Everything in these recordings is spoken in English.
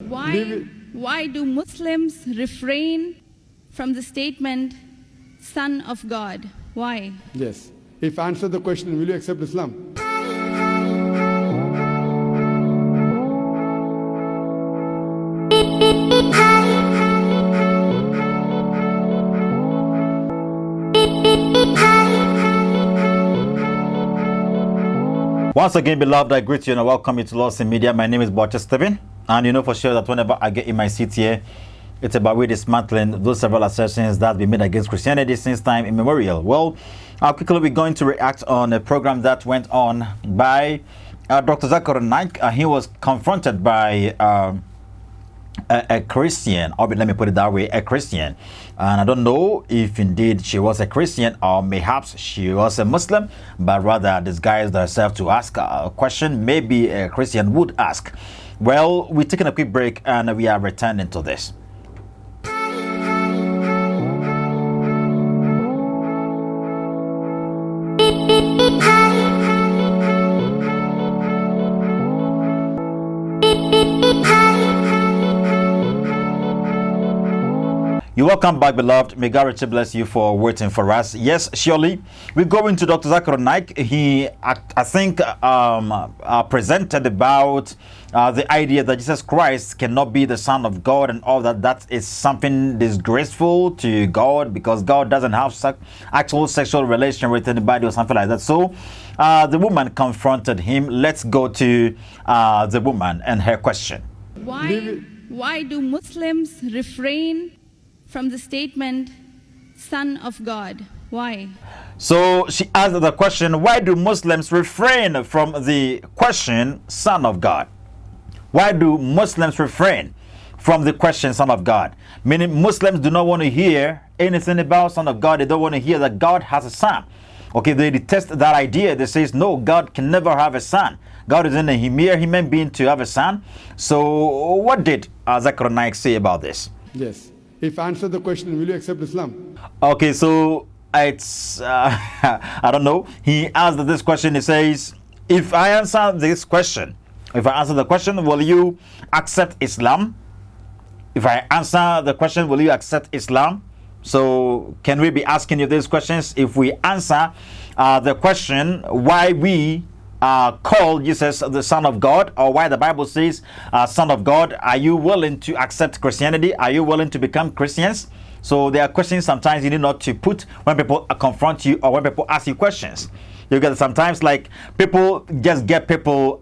Why do Muslims refrain from the statement, Son of God? Why? Yes. If I answer the question, will you accept Islam? Once again, beloved, I greet you and I welcome you to Lost in Media. My name is Dr. Stephen, and you know for sure that whenever I get in my seat here, it's about really dismantling those several assertions that have been made against Christianity since time immemorial. Well, quickly we're going to react on a program that went on by Dr. Zakir Naik. He was confronted by a Christian, or let me put it that way, a Christian. And I don't know if indeed she was a Christian or perhaps she was a Muslim, but rather disguised herself to ask a question maybe a Christian would ask. Well, we're taking a quick break and we are returning to this. You're welcome back, beloved. May God richly bless you for waiting for us. Yes, surely. We're going to Dr. Zakir Naik. He, I think, presented about the idea that Jesus Christ cannot be the Son of God and all that. That is something disgraceful to God because God doesn't have actual sexual relation with anybody or something like that. So the woman confronted him. Let's go to the woman and her question. Why do Muslims refrain from the statement, Son of God? Why? So she asked the question, why do Muslims refrain from the question, Son of God? Why do Muslims refrain from the question, Son of God? Meaning Muslims do not want to hear anything about Son of God. They don't want to hear that God has a son. Okay, they detest that idea. They say, no, God can never have a son. God is in a mere human being to have a son. So what did Zakir Naik say about this? Yes. If I answer the question, will you accept Islam? Okay, so it's, I don't know. He asked this question. He says, if I answer this question, will you accept Islam? If I answer the question, will you accept Islam? So can we be asking you these questions? If we answer the question, why we call Jesus the Son of God, or why the Bible says Son of God, are you willing to accept Christianity? Are you willing to become Christians? So there are questions sometimes you need not to put when people confront you or when people ask you questions. You get sometimes like people just get people,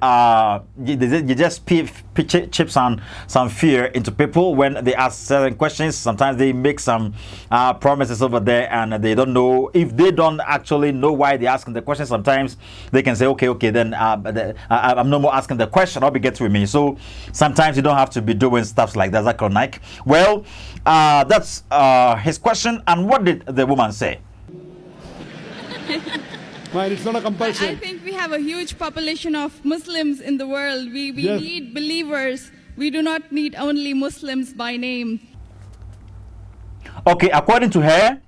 you just chip some fear into people when they ask certain questions. Sometimes they make some promises over there and they don't know. If they don't actually know why they're asking the question, sometimes they can say, okay, then I'm no more asking the question. I'll be getting with me. So sometimes you don't have to be doing stuff like that. Zakir Naik. Well, that's his question. And what did the woman say? It's not a compulsion. I think we have a huge population of Muslims in the world. We Yes. need believers. We do not need only Muslims by name. Okay, according to her,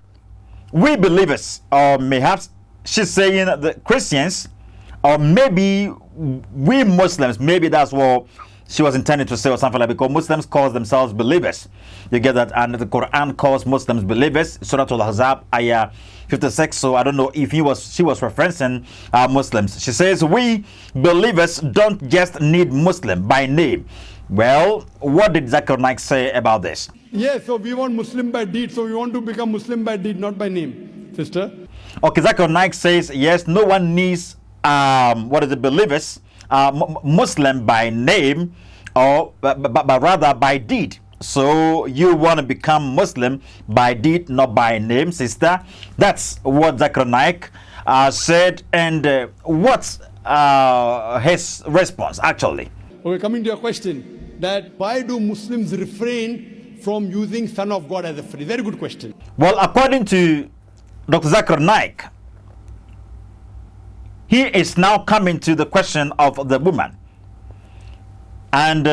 we believers, or perhaps she's saying the Christians, or maybe we Muslims, maybe that's what she was intending to say or something like that, because Muslims call themselves believers. You get that? And the Quran calls Muslims believers. Surah Al-Ahzab, ayah 56. So I don't know if she was referencing Muslims. She says, we believers don't just need Muslim by name. Well, what did Zakir Naik say about this? Yes, so we want Muslim by deed. So we want to become Muslim by deed, not by name, sister. Okay, Zakir Naik says, yes, no one needs, believers, Muslim by name, or but rather by deed. So you want to become Muslim by deed, not by name, sister. That's what Zakir Naik said. And what's his response, actually? Okay, coming to your question, that why do Muslims refrain from using Son of God as a phrase? Very good question. Well, according to Dr. Zakir Naik, he is now coming to the question of the woman. And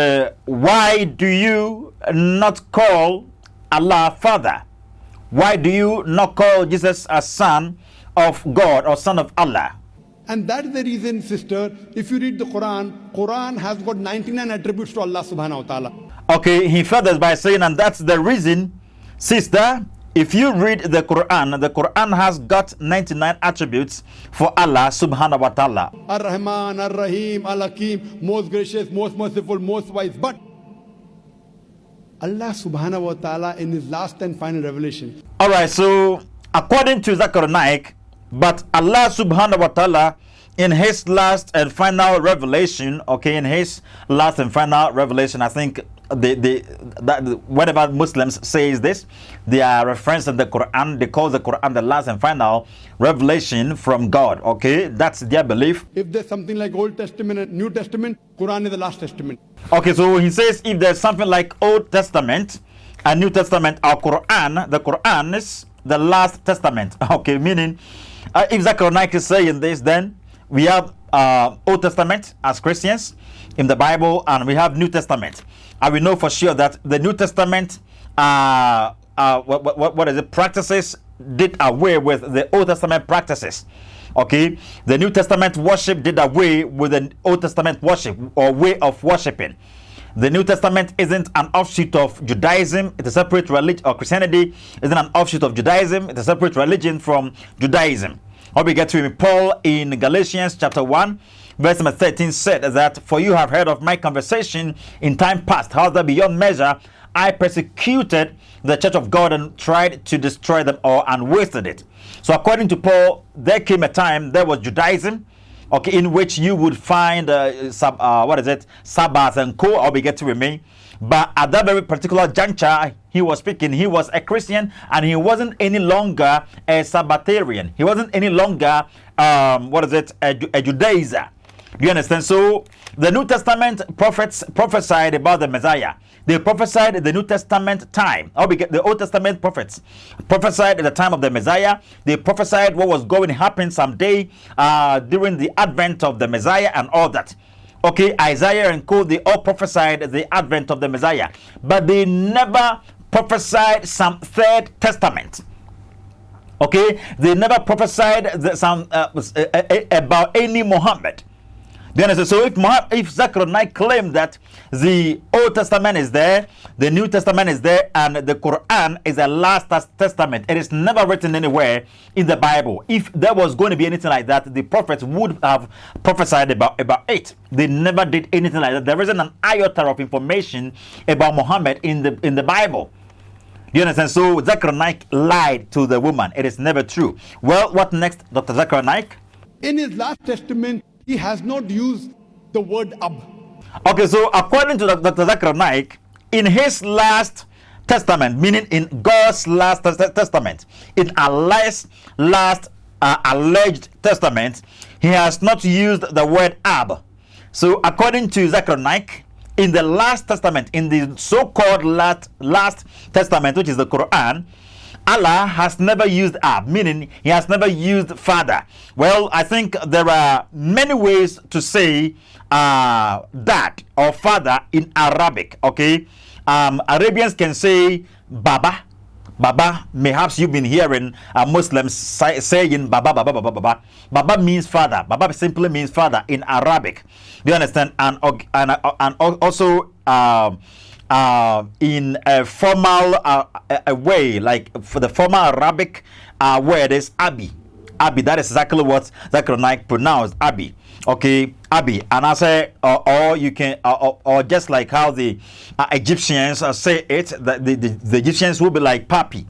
why do you not call Allah Father? Why do you not call Jesus a son of God or son of Allah? And that is the reason, sister, if you read the Quran has got 99 attributes to Allah subhanahu wa ta'ala. Okay, he furthers by saying, and that's the reason, sister, if you read the Quran has got 99 attributes for Allah subhanahu wa ta'ala. Ar-Rahman, Ar-Rahim, Al-Hakim, most gracious, most merciful, most wise. But Allah subhanahu wa ta'ala in his last and final revelation. Alright, so according to Zakir Naik, but Allah subhanahu wa ta'ala in his last and final revelation, okay, in his last and final revelation, I think whenever Muslims says this, they are referencing the Quran. They call the Quran the last and final revelation from God. Okay, that's their belief. If there's something like Old Testament and New Testament, Quran is the last testament. Okay, so he says if there's something like Old Testament and New Testament or Quran, the Quran is the last testament. Okay, meaning if Zakir Naik is saying this, then we have Old Testament as Christians in the Bible, and we have New Testament. And we know for sure that the New Testament, practices did away with the Old Testament practices. Okay, the New Testament worship did away with the Old Testament worship or way of worshiping. The New Testament isn't an offshoot of Judaism. It's a separate religion, or Christianity isn't an offshoot of Judaism. It's a separate religion from Judaism. What we get to Paul in Galatians chapter 1, verse number 13 said that, for you have heard of my conversation in time past, how that beyond measure I persecuted the church of God and tried to destroy them all and wasted it. So according to Paul, there came a time, there was Judaism, okay, in which you would find Sabbath and co. I'll be get to remain. But at that very particular juncture, he was speaking, he was a Christian, and he wasn't any longer a Sabbatarian. He wasn't any longer a Judaizer. Do you understand? So the New Testament prophets prophesied about the Messiah. They prophesied the New Testament time. The Old Testament prophets prophesied at the time of the Messiah. They prophesied what was going to happen someday during the advent of the Messiah and all that. Okay, Isaiah and co, they all prophesied the advent of the Messiah. But they never prophesied some third testament. Okay, they never prophesied about any Muhammad. So if Zakir Naik claimed that the Old Testament is there, the New Testament is there, and the Quran is the last testament, it is never written anywhere in the Bible. If there was going to be anything like that, the prophets would have prophesied about it. They never did anything like that. There isn't an iota of information about Muhammad in the Bible. You understand? So Zakir Naik lied to the woman. It is never true. Well, what next, Dr. Zakir Naik? In his last testament, he has not used the word Ab. Okay, so according to Dr. Zakir Naik, in his last testament, meaning in God's last testament, in Allah's last alleged testament, he has not used the word Ab. So according to Zakir Naik, in the last testament, in the so-called last testament, which is the Quran, Allah has never used Ab, meaning he has never used father. Well, I think there are many ways to say dad or father in Arabic. Okay, Arabians can say Baba. Baba, perhaps you've been hearing Muslims saying Baba, Baba, Baba, Baba. Baba means father. Baba simply means father in Arabic. Do you understand? And also in a formal way, like for the formal Arabic word is Abi. Abi, that is exactly what Zakir Naik pronounced, Abi. Okay, Abi. And I say, or you can, or just like how the Egyptians say it, the Egyptians will be like Papi.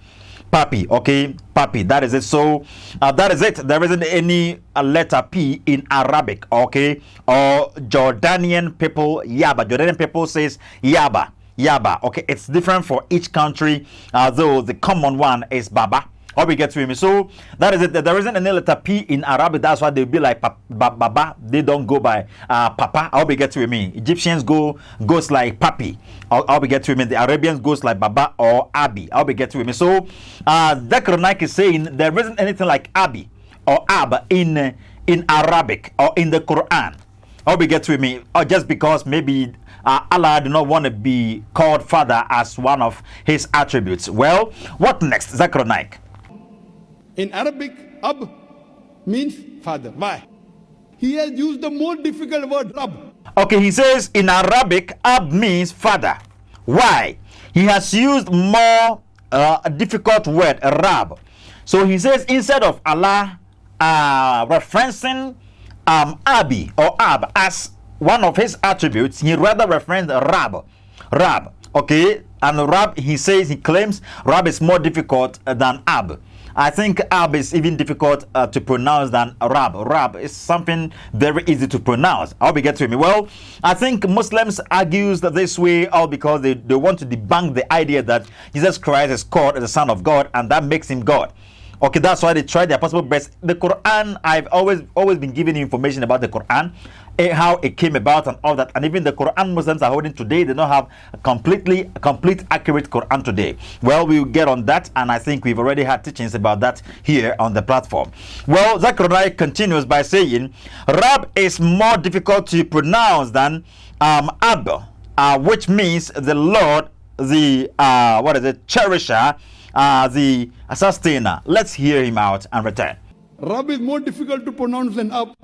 Papi, okay, Papi, that is it. So that is it. There isn't any letter P in Arabic, okay? Or Jordanian people, Yaba. Jordanian people says Yaba. Yaba, okay, it's different for each country, though the common one is Baba. Or we get to him. So that is it. There isn't any letter P in Arabic. That's why they'll be like Baba. They don't go by Papa. I'll be get to him. Egyptians goes like Papi. I'll be get to him. The Arabians goes like Baba or Abi. I'll be get to him. So Zakir Naik is saying there isn't anything like Abi or Ab in Arabic or in the Quran. I'll be get to him. Or just because maybe Allah do not want to be called father as one of his attributes. Well, what next, Zakir Naik? In Arabic, Ab means father. Why? He has used the more difficult word, Rabb. Okay, he says in Arabic, Ab means father. Why? He has used more difficult word, Rab. So he says instead of Allah referencing Abi or Ab as one of his attributes, he rather referenced Rab. Rab. Okay, and Rab, he says, he claims Rab is more difficult than Ab. I think Ab is even difficult to pronounce than Rab. Rab is something very easy to pronounce. I hope you get to me. Well, I think Muslims argues that this way all because they want to debunk the idea that Jesus Christ is called as the Son of God and that makes him God. Okay, that's why they try their possible best. The Quran, I've always been giving you information about the Quran, how it came about and all that. And even the Quran Muslims are holding today, they don't have a complete accurate Quran today. Well, we'll get on that, and I think we've already had teachings about that here on the platform. Well, Zakir Naik continues by saying, Rab is more difficult to pronounce than Ab, which means the Lord, the cherisher, the sustainer. Let's hear him out and return. Rabb is more difficult to pronounce than Ab,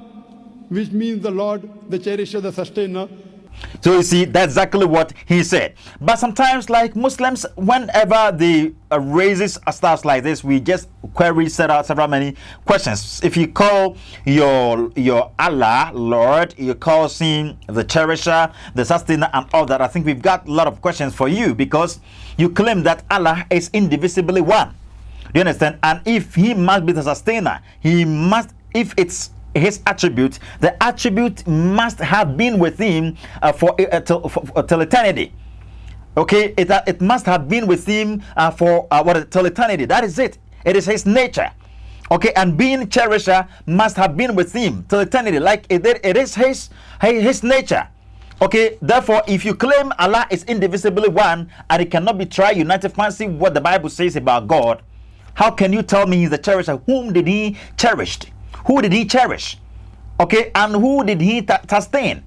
which means the Lord, the cherisher, the sustainer. So you see, that's exactly what he said. But sometimes, like Muslims, whenever they raises stuff like this, we just query several many questions. If you call your Allah Lord, you call him the cherisher, the sustainer, and all that, I think we've got a lot of questions for you because you claim that Allah is indivisibly one. Do you understand? And if he must be the sustainer, he must, if it's his attribute, the attribute must have been with him till eternity. Okay, it must have been with him till eternity. That is it. It is his nature. Okay, and being cherisher must have been with him till eternity. Like it is his nature. Okay, therefore, if you claim Allah is indivisibly one and it cannot be triunited, fancy what the Bible says about God, how can you tell me he's the cherisher? Whom did he cherish? Who did he cherish? Okay, and who did he sustain?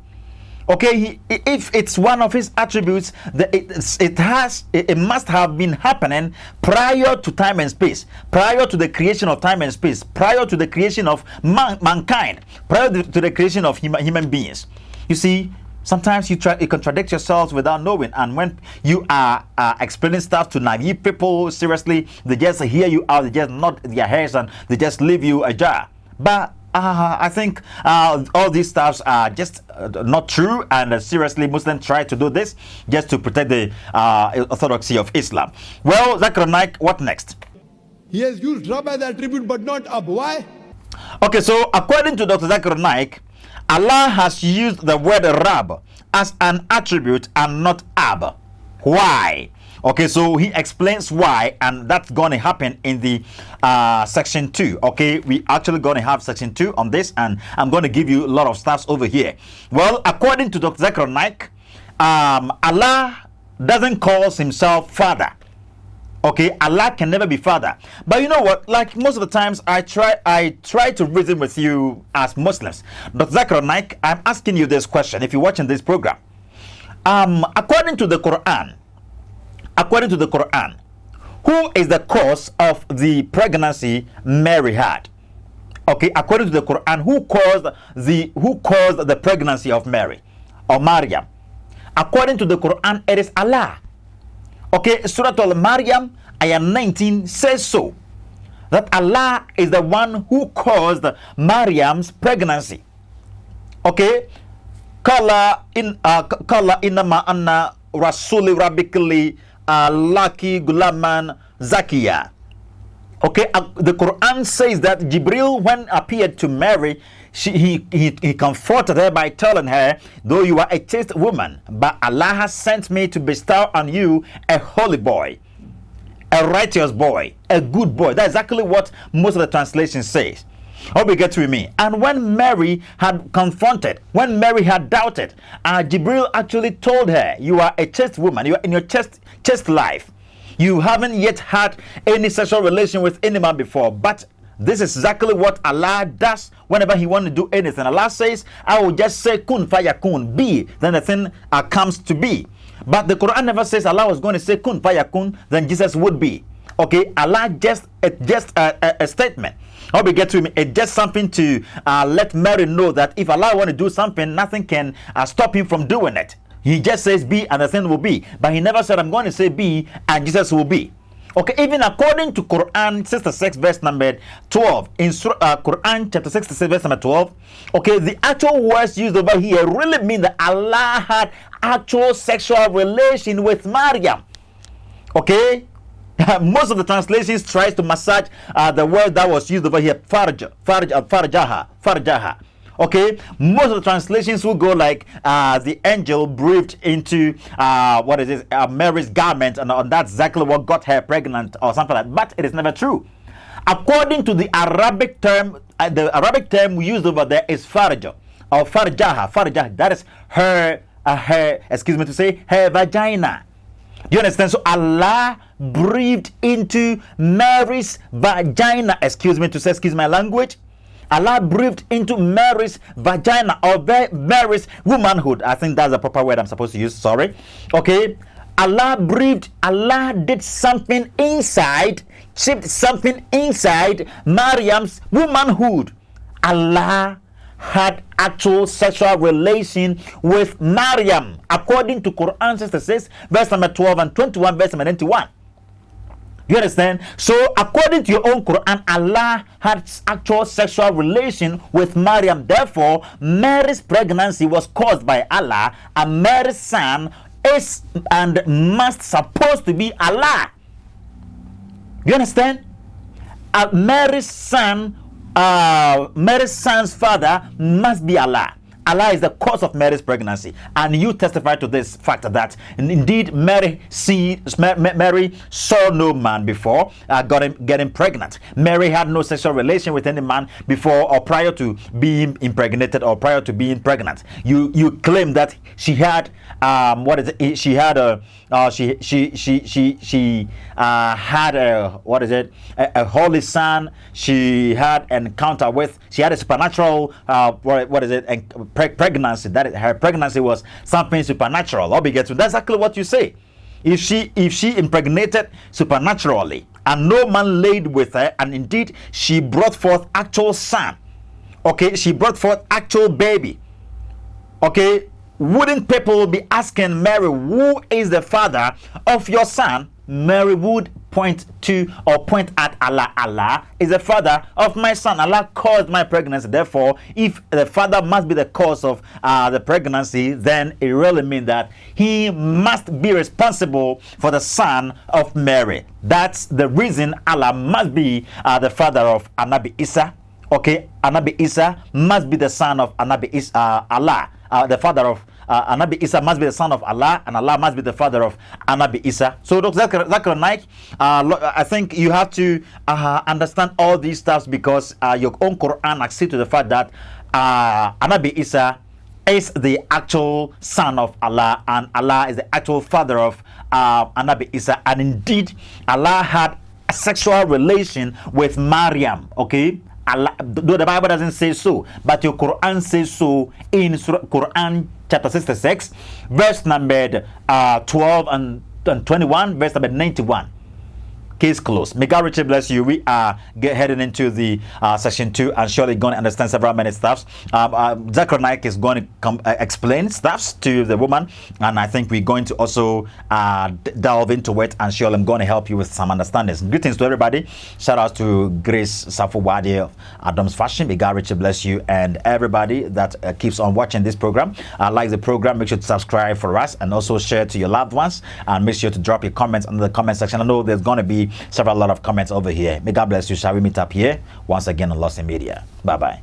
Okay, if it's one of his attributes, it must have been happening prior to time and space, prior to the creation of time and space, prior to the creation of mankind, prior to the creation of human beings. You see, sometimes you contradict yourselves without knowing, and when you are explaining stuff to naive people, seriously, they just hear you out, they just nod their heads, and they just leave you ajar. But I think all these stuffs are just not true, and seriously, Muslims try to do this just to protect the orthodoxy of Islam. Well, Zakir Naik, what next? He has used Rab as attribute but not Ab. Why? Okay, so according to Dr. Zakir Naik, Allah has used the word Rab as an attribute and not Ab. Why? Okay, so he explains why, and that's going to happen in the section 2. Okay, we actually going to have section 2 on this, and I'm going to give you a lot of stuff over here. Well, according to Dr. Zakir Naik, Allah doesn't call himself Father. Okay, Allah can never be Father. But you know what? Like most of the times, I try to reason with you as Muslims. Dr. Zakir Naik, I'm asking you this question. If you're watching this program, according to the Quran, who is the cause of the pregnancy Mary had? Okay, according to the Quran, who caused the pregnancy of Mary or Maryam? According to the Quran, it is Allah. Okay, Surah Al-Maryam, ayah 19 says so, that Allah is the one who caused Maryam's pregnancy. Okay, Kala innama anna rasuli rabbikli laki gulaman zakiya. Okay, the Quran says that Jibril, when appeared to Mary, he comforted her by telling her, though you are a chaste woman, but Allah has sent me to bestow on you a holy boy, a righteous boy, a good boy. That's exactly what most of the translations says. Hope you get with me. And when Mary had confronted, when Mary had doubted, Jibril actually told her, you are a chaste woman, you are in your chaste life. You haven't yet had any sexual relation with any man before, but this is exactly what Allah does whenever he wants to do anything. Allah says, I will just say kun fayakun, be, then the thing comes to be. But the Quran never says Allah was going to say kun fayakun, then Jesus would be. Okay, Allah just a statement. How we get to him, it's just something to let Mary know that if Allah want to do something, nothing can stop him from doing it. He just says be and the thing will be. But he never said, I'm going to say be and Jesus will be. Okay, even according to Quran 66 verse number 12, in Quran chapter 66 verse number 12, okay, the actual words used over here really mean that Allah had actual sexual relation with Maryam. Okay, most of the translations tries to massage the word that was used over here, farjaha. Okay, most of the translations will go like the angel breathed into Mary's garment, and that's exactly what got her pregnant or something like that. But it is never true. According to the Arabic term we used over there is farja or farjaha. That is her vagina. You understand? So Allah breathed into Mary's vagina. Excuse my language. Allah breathed into Mary's vagina or Mary's womanhood. I think that's the proper word I'm supposed to use. Sorry. Okay. Allah did something inside, chipped something inside Maryam's womanhood. Allah had actual sexual relation with Maryam, according to Quran 66, verse number 12 and 21, verse number 91. You understand? So, according to your own Quran, Allah had actual sexual relation with Maryam. Therefore, Mary's pregnancy was caused by Allah, and Mary's son is and must supposed to be Allah. You understand? Mary's son's father must be Allah. Allah is the cause of Mary's pregnancy, and you testify to this fact that indeed Mary saw no man before getting pregnant. Mary had no sexual relation with any man before or prior to being impregnated or prior to being pregnant. You claim that she had she had a holy son. She had encounter with. She had a supernatural pregnancy. That is, her pregnancy was something supernatural. That's exactly what you say. If she impregnated supernaturally and no man laid with her, and indeed she brought forth actual son. Okay, she brought forth actual baby. Okay, wouldn't people be asking Mary, who is the father of your son? Mary would point at Allah. Allah is the father of my son. Allah caused my pregnancy. Therefore, if the father must be the cause of the pregnancy, then it really means that he must be responsible for the son of Mary. That's the reason Allah must be the father of Anabi Isa. Okay, Anabi Isa must be the son of Anabi Isa, Allah. The father of Anabi Isa must be the son of Allah, and Allah must be the father of Anabi Isa. So, Dr. Zakir Naik, I think you have to understand all these stuff because your own Quran accedes to the fact that Anabi Isa is the actual son of Allah, and Allah is the actual father of Anabi Isa. And indeed, Allah had a sexual relation with Maryam. Okay. Allah, though the Bible doesn't say so, but your Quran says so in Quran chapter 66, verse number 12 and 21, verse number 91. Case closed. May God richly bless you. We are heading into the session 2 and surely going to understand several many stuffs. Zakir Naik is going to explain stuffs to the woman, and I think we're going to also delve into it, and surely I'm going to help you with some understandings. Greetings to everybody. Shout out to Grace Safuwadi of Adam's Fashion. May God richly bless you, and everybody that keeps on watching this program. Like the program, make sure to subscribe for us, and also share to your loved ones, and make sure to drop your comments under the comment section. I know there's going to be several lot of comments over here. May God bless you. Shall we meet up here once again on Lost in Media? Bye bye.